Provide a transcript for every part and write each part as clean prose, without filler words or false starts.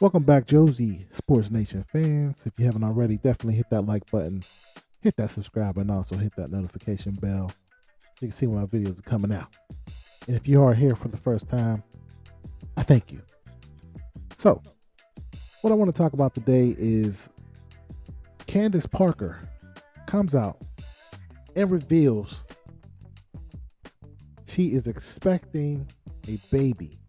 Welcome back, Josie Sports Nation fans. If you haven't already, definitely hit that like button, hit that subscribe, and also hit that notification bell so you can see when my videos are coming out. And if you are here for the first time, I thank you. So, what I want to talk about today is Candace Parker comes out and reveals she is expecting a baby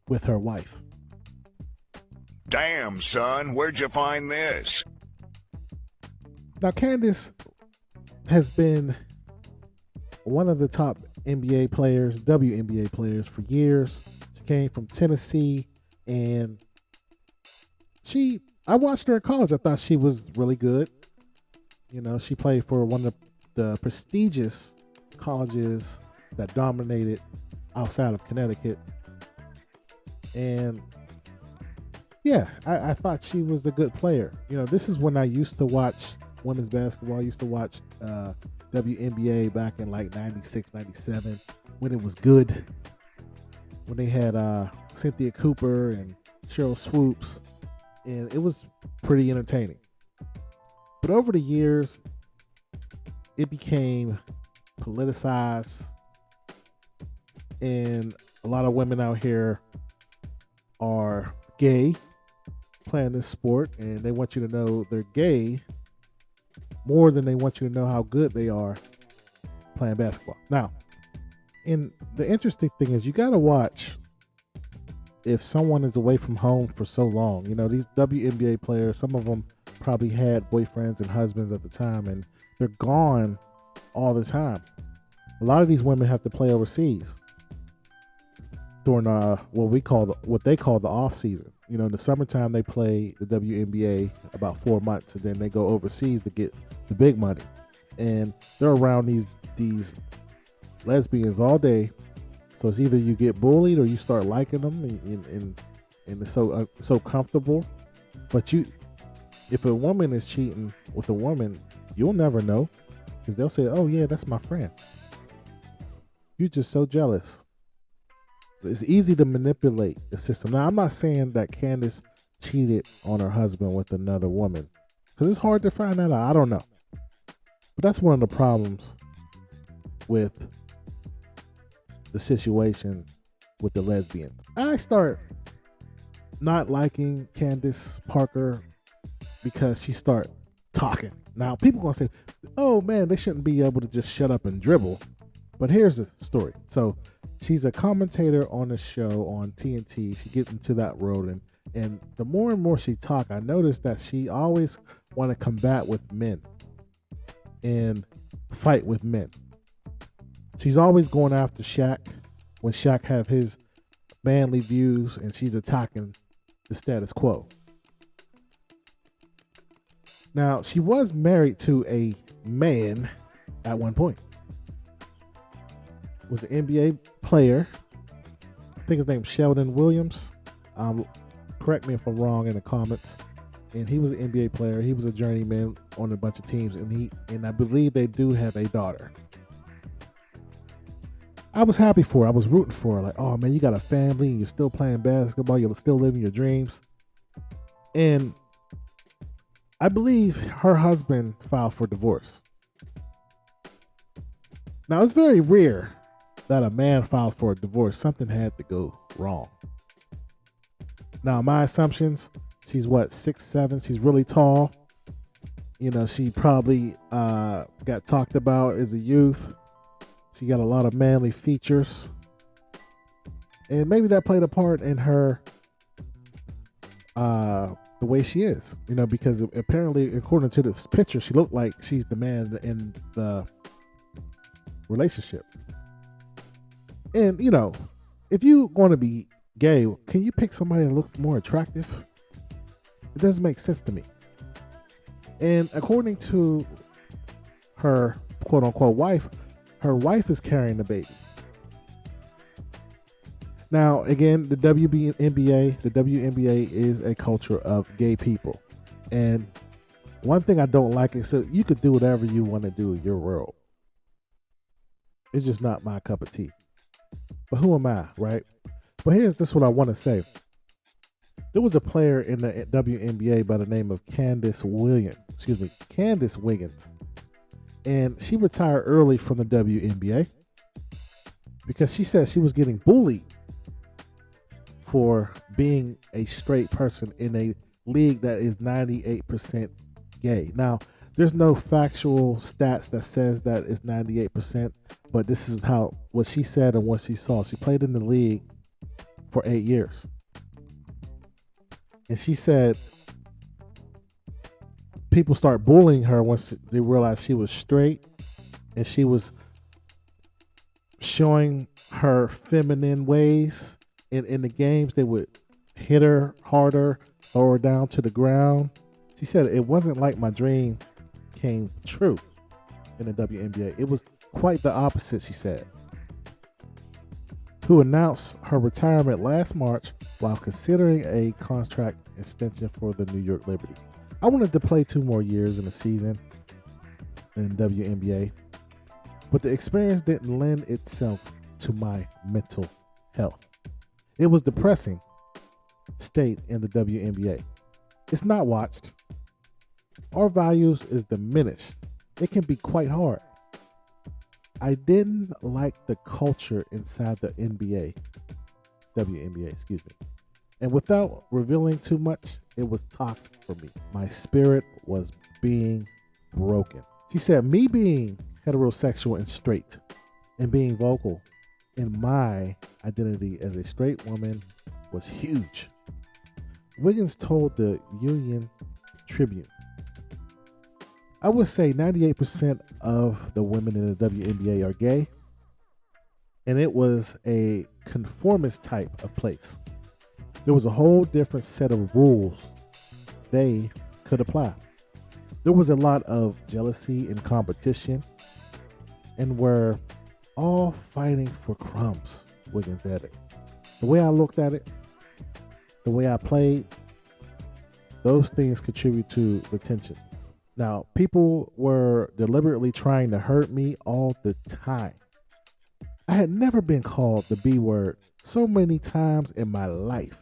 with her wife. Damn, son, where'd you find this? Now, Candace has been one of the top NBA players, WNBA players for years. She came from Tennessee, and I watched her in college. I thought she was really good. You know, she played for one of the prestigious colleges that dominated outside of Connecticut. And yeah, I thought she was a good player. You know, this is when I used to watch women's basketball. I used to watch WNBA back in like 96, 97, when it was good. When they had Cynthia Cooper and Cheryl Swoops. And it was pretty entertaining. But over the years, it became politicized. And a lot of women out here are gay, playing this sport, and they want you to know they're gay more than they want you to know how good they are playing basketball. Now, and the interesting thing is you got to watch if someone is away from home for so long. You know, these WNBA players, some of them probably had boyfriends and husbands at the time, and they're gone all the time. A lot of these women have to play overseas during what they call the off season. You know, in the summertime they play the WNBA about 4 months, and then they go overseas to get the big money. And they're around these lesbians all day. So it's either you get bullied or you start liking them, and it's so comfortable. But if a woman is cheating with a woman, you'll never know, because they'll say, "Oh yeah, that's my friend." You're just so jealous. It's easy to manipulate the system. Now, I'm not saying that Candace cheated on her husband with another woman, because it's hard to find that out. I don't know. But that's one of the problems with the situation with the lesbians. I start not liking Candace Parker because she start talking. Now, people going to say, oh man, they shouldn't be able to just shut up and dribble. But here's the story. So she's a commentator on a show on TNT. She gets into that role, and the more and more she talk, I noticed that she always want to combat with men and fight with men. She's always going after Shaq when Shaq have his manly views, and she's attacking the status quo. Now, she was married to a man at one point. Was an NBA player. I think his name's Sheldon Williams. Correct me if I'm wrong in the comments. And he was an NBA player. He was a journeyman on a bunch of teams, and I believe they do have a daughter. I was happy for her. I was rooting for her. Like, oh man, you got a family and you're still playing basketball. You're still living your dreams. And I believe her husband filed for divorce. Now, it's very rare that a man files for a divorce. Something had to go wrong. Now, my assumptions, she's 6'7". She's really tall. You know, she probably got talked about as a youth. She got a lot of manly features. And maybe that played a part in her, the way she is. You know, because apparently, according to this picture, she looked like she's the man in the relationship. And, you know, if you want to be gay, can you pick somebody that looks more attractive? It doesn't make sense to me. And according to her quote unquote wife, her wife is carrying the baby. Now, again, the WNBA is a culture of gay people. And one thing I don't like is you could do whatever you want to do in your world. It's just not my cup of tea. But who am I, right? But here's just what I want to say. There was a player in the WNBA by the name of Candace Wiggins. And she retired early from the WNBA because she said she was getting bullied for being a straight person in a league that is 98% gay. Now, there's no factual stats that says that it's 98%, but this is what she said and what she saw. She played in the league for 8 years. And she said people start bullying her once they realized she was straight and she was showing her feminine ways in the games. They would hit her harder, throw her down to the ground. She said it wasn't like my dream came true in the WNBA. It was quite the opposite, she said. Who announced her retirement last March while considering a contract extension for the New York Liberty. I wanted to play 2 more years in the season in WNBA, but the experience didn't lend itself to my mental health. It was depressing state in the WNBA. It's not watched. Our values is diminished. It can be quite hard. I didn't like the culture inside the WNBA, excuse me. And without revealing too much, it was toxic for me. My spirit was being broken. She said, me being heterosexual and straight and being vocal in my identity as a straight woman was huge. Wiggins told the Union Tribune, I would say 98% of the women in the WNBA are gay, and it was a conformist type of place. There was a whole different set of rules they could apply. There was a lot of jealousy and competition, and we're all fighting for crumbs, Wiggins added. The way I looked at it, the way I played, those things contribute to the tension. Now, people were deliberately trying to hurt me all the time. I had never been called the B word so many times in my life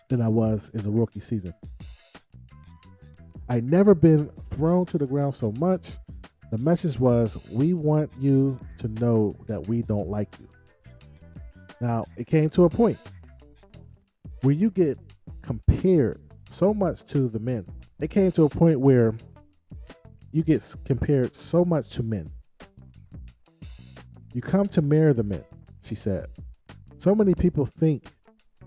than I was as a rookie season. I'd never been thrown to the ground so much. The message was, we want you to know that we don't like you. Now, it came to a point where you get compared so much to the men. It came to a point where you get compared so much to men. You come to mirror the men, she said. So many people think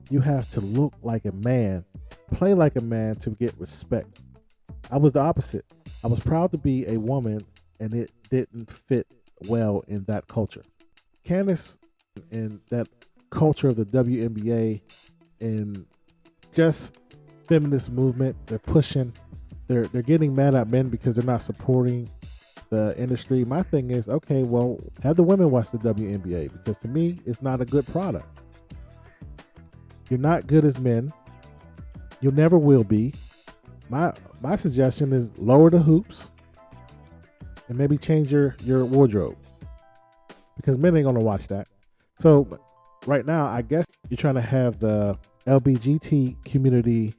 you have to look like a man, play like a man to get respect. I was the opposite. I was proud to be a woman, and it didn't fit well in that culture. Candace and that culture of the WNBA and just feminist movement, they're pushing. They're getting mad at men because they're not supporting the industry. My thing is, okay, well, have the women watch the WNBA, because to me, it's not a good product. You're not good as men. You never will be. My suggestion is lower the hoops and maybe change your wardrobe, because men ain't gonna watch that. So right now, I guess you're trying to have the LGBT community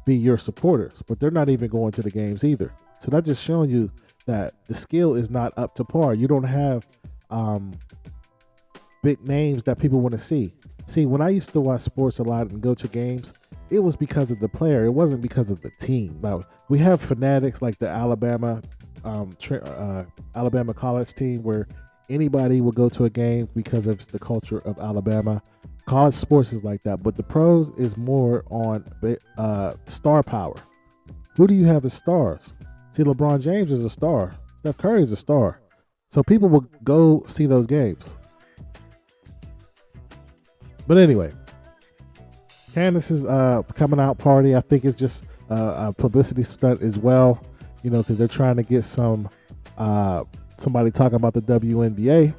be your supporters, but they're not even going to the games either. So that's just showing you that the skill is not up to par. You don't have big names that people want to see. See, when I used to watch sports a lot and go to games, it was because of the player. It wasn't because of the team. Now, we have fanatics like the Alabama college team, where anybody will go to a game because of the culture of Alabama. College sports is like that, but the pros is more on star power. Who do you have as stars? See, LeBron James is a star. Steph Curry is a star. So people will go see those games. But anyway, Candace's coming out party, I think it's just a publicity stunt as well, because they're trying to get somebody talking about the WNBA.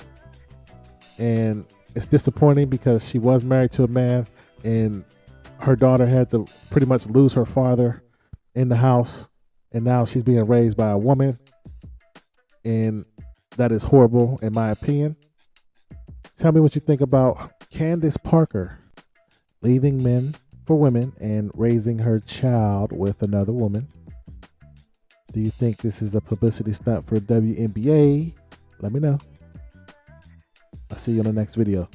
And it's disappointing because she was married to a man, and her daughter had to pretty much lose her father in the house, and now she's being raised by a woman, and that is horrible in my opinion. Tell me what you think about Candace Parker leaving men for women and raising her child with another woman. Do you think this is a publicity stunt for WNBA? Let me know. I'll see you on the next video.